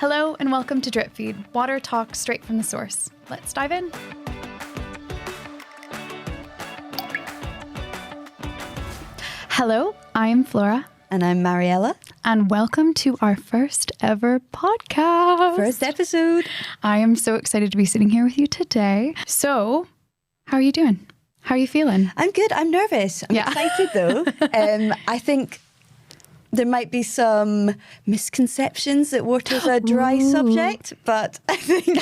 Hello and welcome to Drip Feed, water talk straight from the source. Let's dive in. Hello, I'm Flora. And I'm Mariella. And welcome to our first ever podcast. First episode. I am so excited to be sitting here with you today. So, how are you doing? How are you feeling? I'm good. I'm nervous. I'm excited though. I think there might be some misconceptions that water's a dry subject, but I think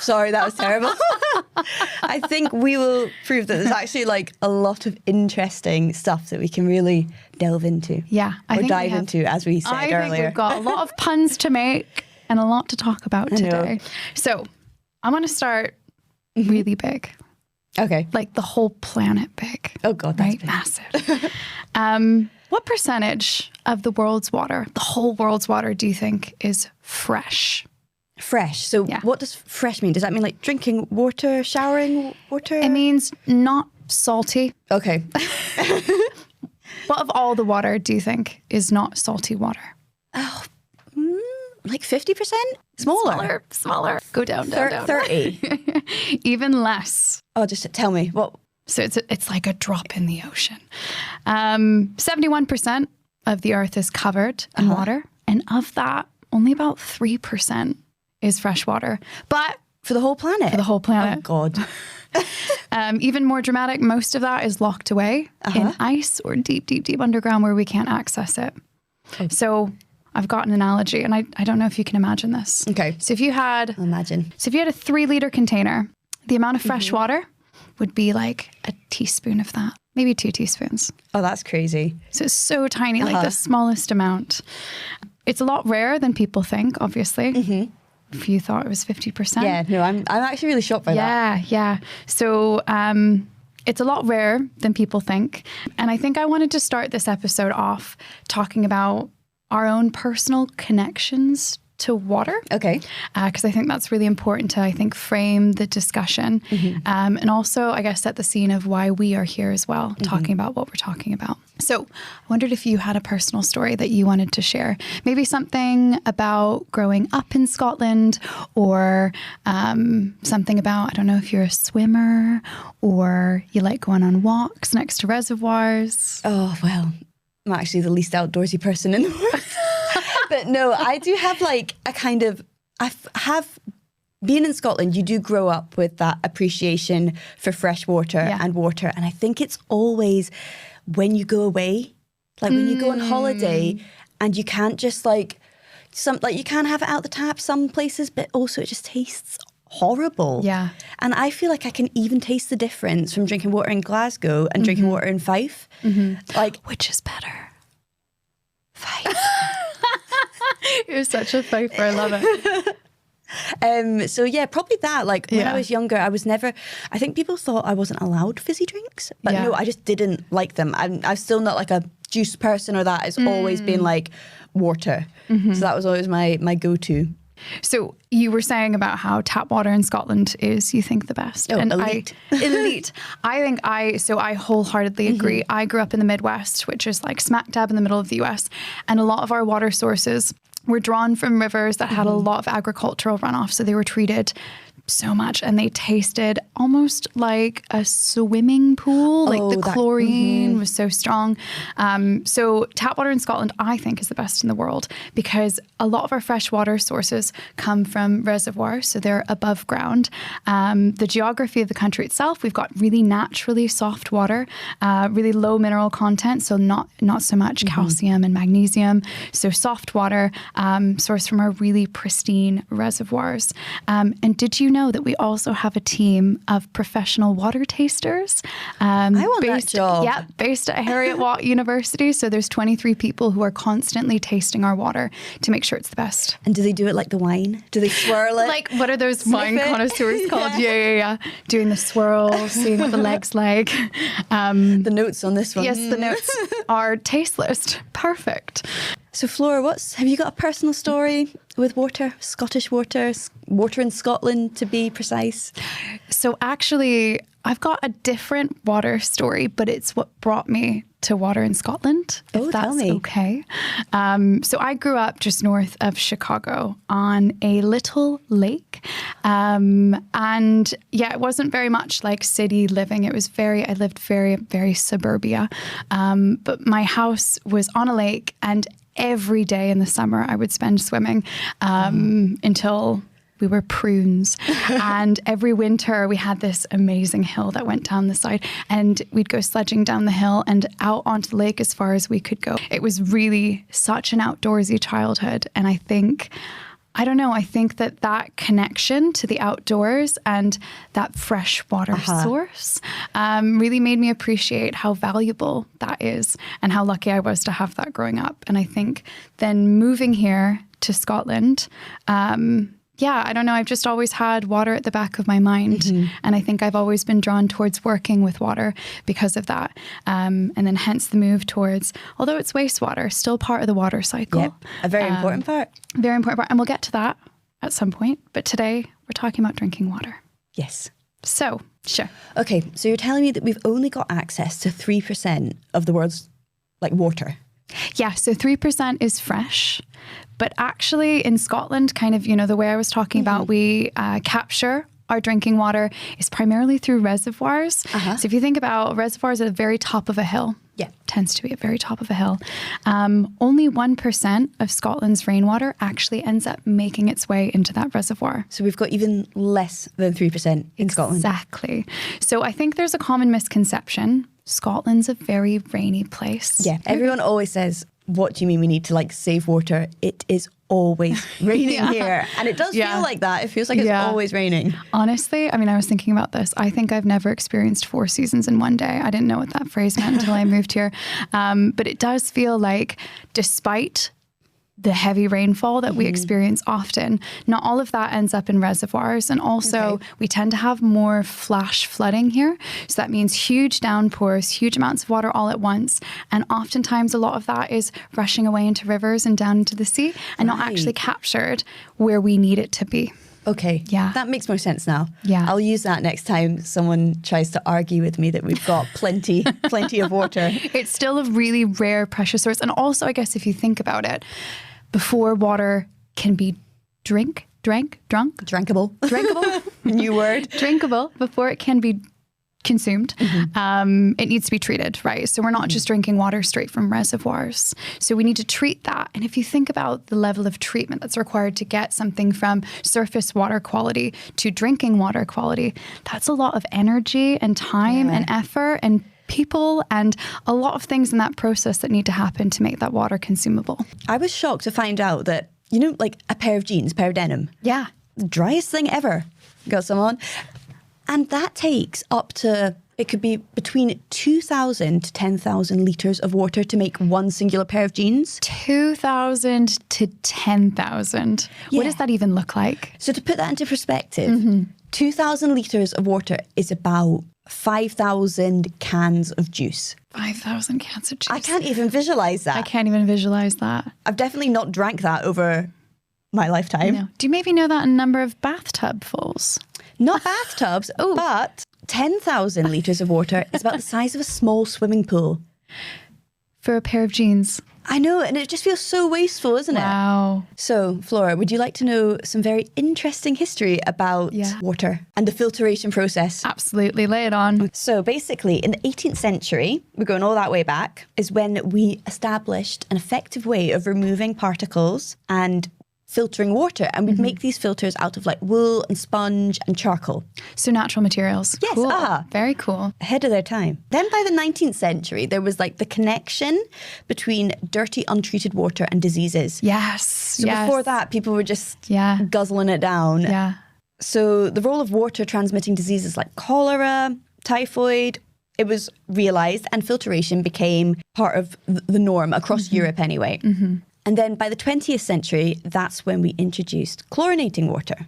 sorry, that was terrible. I think we will prove that there's actually like a lot of interesting stuff that we can really delve into. Yeah. Or dive into, as we said earlier. I think we've got a lot of puns to make and a lot to talk about today. So I'm going to start really big. Okay. Like the whole planet big. Oh God, that's right? big. Massive. What percentage of the world's water, the whole world's water, do you think is fresh? Fresh. So what does fresh mean? Does that mean like drinking water, showering water? It means not salty. Okay. What of all the water do you think is not salty water? Oh, like 50%? Smaller. Go down. 30. Even less. Oh, just tell me. What? So it's like a drop in the ocean. 71% of the earth is covered in water. And of that, only about 3% is fresh water. But for the whole planet? For the whole planet. Oh, God. Even more dramatic, most of that is locked away in ice or deep underground where we can't access it. Oh. So I've got an analogy, and I don't know if you can imagine this. Okay. So if you had... Imagine. So if you had a 3-liter container, the amount of fresh water would be like a teaspoon of that, maybe 2 teaspoons. Oh, that's crazy. So it's so tiny, like the smallest amount. It's a lot rarer than people think, obviously. If you thought it was 50%. Yeah, no, I'm actually really shocked by that. Yeah. So it's a lot rarer than people think. And I think I wanted to start this episode off talking about our own personal connections to water. Okay. Because I think that's really important to, frame the discussion. And also, I guess, set the scene of why we are here as well, talking about what we're talking about. So I wondered if you had a personal story that you wanted to share. Maybe something about growing up in Scotland, or something about, I don't know if you're a swimmer or you like going on walks next to reservoirs. Oh, well, I'm actually the least outdoorsy person in the world. But no, I do have like a kind of, being in Scotland, you do grow up with that appreciation for fresh water and water. And I think it's always when you go away, like when you go on holiday and you can't just you can't have it out the tap some places, but also it just tastes horrible. Yeah. And I feel like I can even taste the difference from drinking water in Glasgow and drinking water in Fife. Which is better? Fife. You're such a Fifer. I love it. So yeah, probably that. Like when I was younger, I think people thought I wasn't allowed fizzy drinks, but no, I just didn't like them. I'm still not like a juice person or that. It's always been like water. So that was always my go-to. So you were saying about how tap water in Scotland is, you think, the best. Oh, and elite. Elite. I wholeheartedly agree. I grew up in the Midwest, which is like smack dab in the middle of the US. And a lot of our water sources were drawn from rivers that had a lot of agricultural runoff. So they were treated so much and they tasted almost like a swimming pool. The chlorine was so strong. So tap water in Scotland, I think, is the best in the world because a lot of our fresh water sources come from reservoirs, so they're above ground. The geography of the country itself, we've got really naturally soft water, really low mineral content, so not so much calcium and magnesium. So soft water sourced from our really pristine reservoirs. And did you know that we also have a team of professional water tasters? I want that job. Yeah, based at Heriot-Watt University. So there's 23 people who are constantly tasting our water to make sure it's the best. And do they do it like the wine? Do they swirl it? Like, what are those wine connoisseurs called? Yeah. Doing the swirl, seeing what the leg's like. The notes on this one. Yes, the notes are taste list. Perfect. So Flora, have you got a personal story with water, Scottish water, water in Scotland to be precise? So actually, I've got a different water story, but it's what brought me to water in Scotland, if tell that's me. okay. So I grew up just north of Chicago on a little lake. And yeah, it wasn't very much like city living. It was I lived very, very suburbia. But my house was on a lake, and every day in the summer I would spend swimming until we were prunes. And every winter we had this amazing hill that went down the side, and we'd go sledging down the hill and out onto the lake as far as we could go. It was really such an outdoorsy childhood. And I think that connection to the outdoors and that fresh water source really made me appreciate how valuable that is and how lucky I was to have that growing up. And I think then moving here to Scotland, I don't know. I've just always had water at the back of my mind. And I think I've always been drawn towards working with water because of that. And then hence the move towards, although it's wastewater, still part of the water cycle. Yep. A very important part. Very important part. And we'll get to that at some point. But today we're talking about drinking water. Yes. So, sure. Okay, so you're telling me that we've only got access to 3% of the world's water. Yeah, so 3% is fresh. But actually in Scotland, kind of, the way I was talking about, we capture our drinking water is primarily through reservoirs. So if you think about reservoirs at the very top of a hill, tends to be at the very top of a hill, only 1% of Scotland's rainwater actually ends up making its way into that reservoir. So we've got even less than 3% in Scotland. Exactly. So I think there's a common misconception. Scotland's a very rainy place. Yeah, everyone always says, what do you mean we need to save water? It is always raining here. And it does feel like that. It feels like it's always raining. Honestly, I was thinking about this. I think I've never experienced 4 seasons in one day. I didn't know what that phrase meant until I moved here. But it does feel like despite the heavy rainfall that we experience often, not all of that ends up in reservoirs. And also we tend to have more flash flooding here. So that means huge downpours, huge amounts of water all at once. And oftentimes a lot of that is rushing away into rivers and down into the sea and not actually captured where we need it to be. Okay. Yeah. That makes more sense now. Yeah. I'll use that next time someone tries to argue with me that we've got plenty of water. It's still a really rare, precious source. And also, I guess if you think about it, before water can be Drinkable. New word. Drinkable, before it can be consumed, it needs to be treated, right? So we're not just drinking water straight from reservoirs. So we need to treat that. And if you think about the level of treatment that's required to get something from surface water quality to drinking water quality, that's a lot of energy and time and effort and people and a lot of things in that process that need to happen to make that water consumable. I was shocked to find out that, a pair of jeans, a pair of denim. Yeah. The driest thing ever. Got some on. And that takes up to, it could be between 2,000 to 10,000 litres of water to make one singular pair of jeans. 2,000 to 10,000. What does that even look like? So to put that into perspective, 2,000 litres of water is about 5,000 cans of juice. 5,000 cans of juice. I can't even visualise that. I can't even visualise that. I've definitely not drank that over my lifetime. No. Do you maybe know that in number of bathtubfuls? Not bathtubs, but 10,000 litres of water is about the size of a small swimming pool. For a pair of jeans. I know, and it just feels so wasteful, isn't it? Wow. So, Flora, would you like to know some very interesting history about water and the filtration process? Absolutely. Lay it on. So basically, in the 18th century, we're going all that way back, is when we established an effective way of removing particles and filtering water. And we'd make these filters out of wool and sponge and charcoal. So natural materials. Yes. Cool. Very cool. Ahead of their time. Then by the 19th century, there was the connection between dirty, untreated water and diseases. Yes. So before that, people were just guzzling it down. Yeah. So the role of water transmitting diseases like cholera, typhoid, it was realised, and filtration became part of the norm across Europe anyway. And then by the 20th century, that's when we introduced chlorinating water.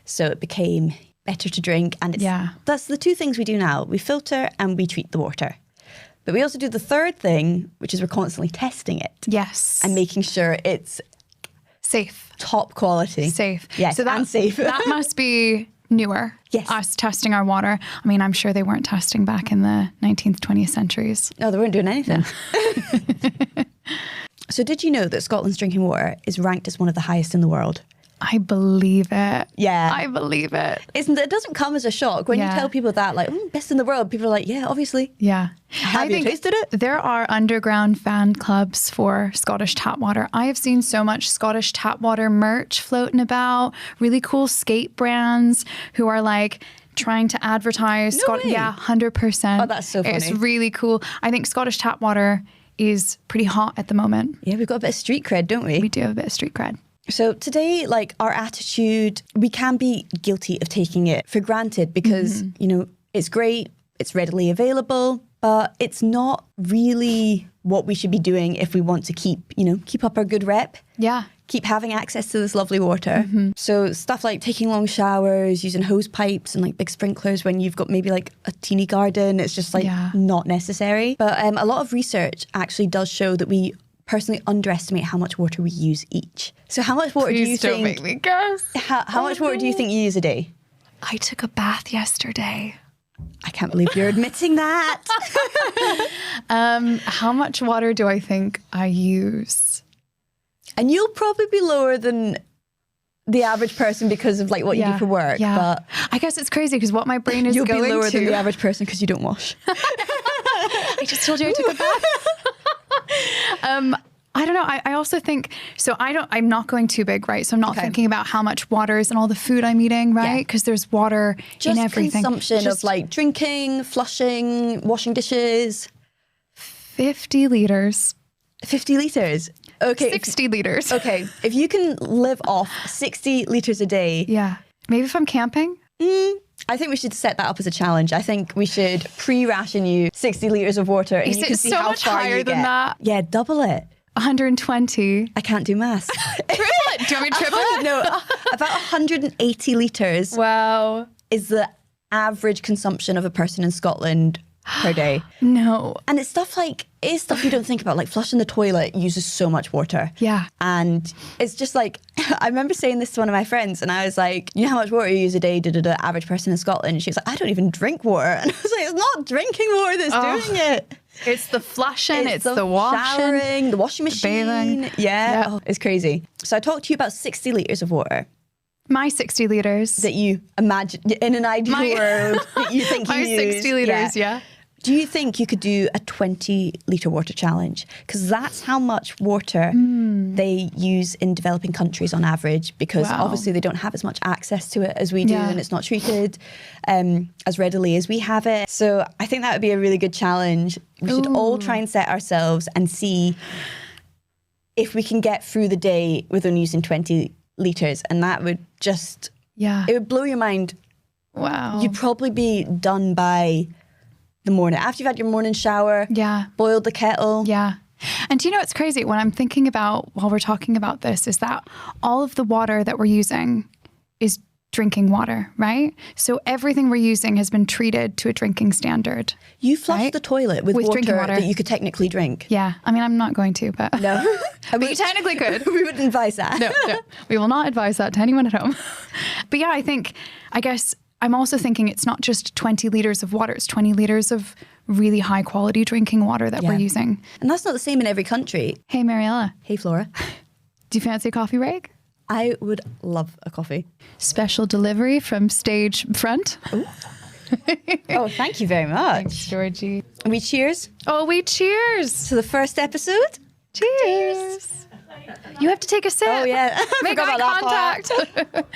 So it became better to drink. And that's the two things we do now. We filter and we treat the water. But we also do the third thing, which is we're constantly testing it. Yes. And making sure it's safe. Top quality. Safe. Yes, so and safe. That must be newer. Yes. Us testing our water. I mean, I'm sure they weren't testing back in the 19th, 20th centuries. No, they weren't doing anything. So did you know that Scotland's drinking water is ranked as one of the highest in the world? I believe it. Yeah. I believe it. It doesn't come as a shock when you tell people that, like, best in the world. People are like, yeah, obviously. Yeah. Have you tasted it? There are underground fan clubs for Scottish tap water. I have seen so much Scottish tap water merch floating about, really cool skate brands who are like trying to advertise. No way. Yeah, 100%. Oh, that's so funny. It's really cool. I think Scottish tap water is pretty hot at the moment. Yeah, we've got a bit of street cred, don't we? We do have a bit of street cred. So today, like our attitude, we can be guilty of taking it for granted because, you know, it's great, it's readily available, but it's not really what we should be doing if we want to keep up our good rep. Yeah. Keep having access to this lovely water. So stuff like taking long showers, using hose pipes and like big sprinklers when you've got maybe like a teeny garden, it's just like not necessary. But a lot of research actually does show that we personally underestimate how much water we use each. So how much water do you think? Don't make me guess. How much water do you think you use a day? I took a bath yesterday. I can't believe you're admitting that. How much water do I think I use? And you'll probably be lower than the average person because of like what you do for work. Yeah. But I guess it's crazy because what my brain is you'll going be lower to. than the average person because you don't wash. I just told you I took a bath. I don't know. I also think, so I'm not going too big, right? So I'm not thinking about how much water is in all the food I'm eating, right? Because there's water Just in everything. consumption of like drinking, flushing, washing dishes. 50 liters. 50 litres. Okay. 60 liters. Okay. If you can live off 60 litres a day. Yeah. Maybe if I'm camping. I think we should set that up as a challenge. I think we should pre-ration you 60 litres of water and Is you it can see so how much far higher you than get. that? Yeah, double it. 120. I can't do maths. Triple it. Do you want me to triple it? No, about 180 litres Wow. is the average consumption of a person in Scotland per day. No. And it's stuff you don't think about, like flushing the toilet uses so much water. Yeah. And it's just like, I remember saying this to one of my friends and I was like, you know how much water you use a day, average person in Scotland? And she was like, I don't even drink water. And I was like, it's not drinking water that's doing it. It's the flushing, it's the washing. Showering, the washing machine. Bathing. Yeah. Yep. Oh, it's crazy. So I talked to you about 60 litres of water My 60 liters. that you imagine in an ideal world that you think you My use. 60 liters, yeah. Do you think you could do a 20-litre water challenge? Because that's how much water they use in developing countries on average, because obviously they don't have as much access to it as we do and it's not treated as readily as we have it. So I think that would be a really good challenge. We should all try and set ourselves and see if we can get through the day with only using 20 litres, and that would just, it would blow your mind. Wow. You'd probably be done by the morning. After you've had your morning shower, boiled the kettle. Yeah. And do you know what's crazy? When I'm thinking about, while we're talking about this, is that all of the water that we're using is drinking water, right? So everything we're using has been treated to a drinking standard. You flush the toilet with drinking water that you could technically drink. Yeah. I mean, I'm not going to, but... No. But you technically could. We wouldn't advise that. No. We will not advise that to anyone at home. But yeah, I guess I'm also thinking it's not just 20 litres of water, it's 20 litres of really high quality drinking water that we're using. And that's not the same in every country. Hey, Mariella. Hey, Flora. Do you fancy a coffee break? I would love a coffee. Special delivery from stage front. Oh, thank you very much. Thanks, Georgie. And we cheers Oh, we cheers. to the first episode. Cheers. You have to take a sip. Oh, yeah. I Make forgot eye about that contact.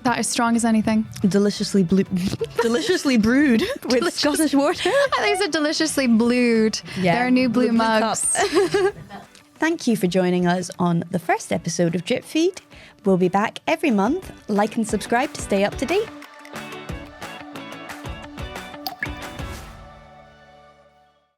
That is strong as anything. Deliciously brewed with Scottish water. I think it's a deliciously blued. Yeah, There are new blue with blue mugs. Thank you for joining us on the first episode of Drip Feed. We'll be back every month. Like and subscribe to stay up to date.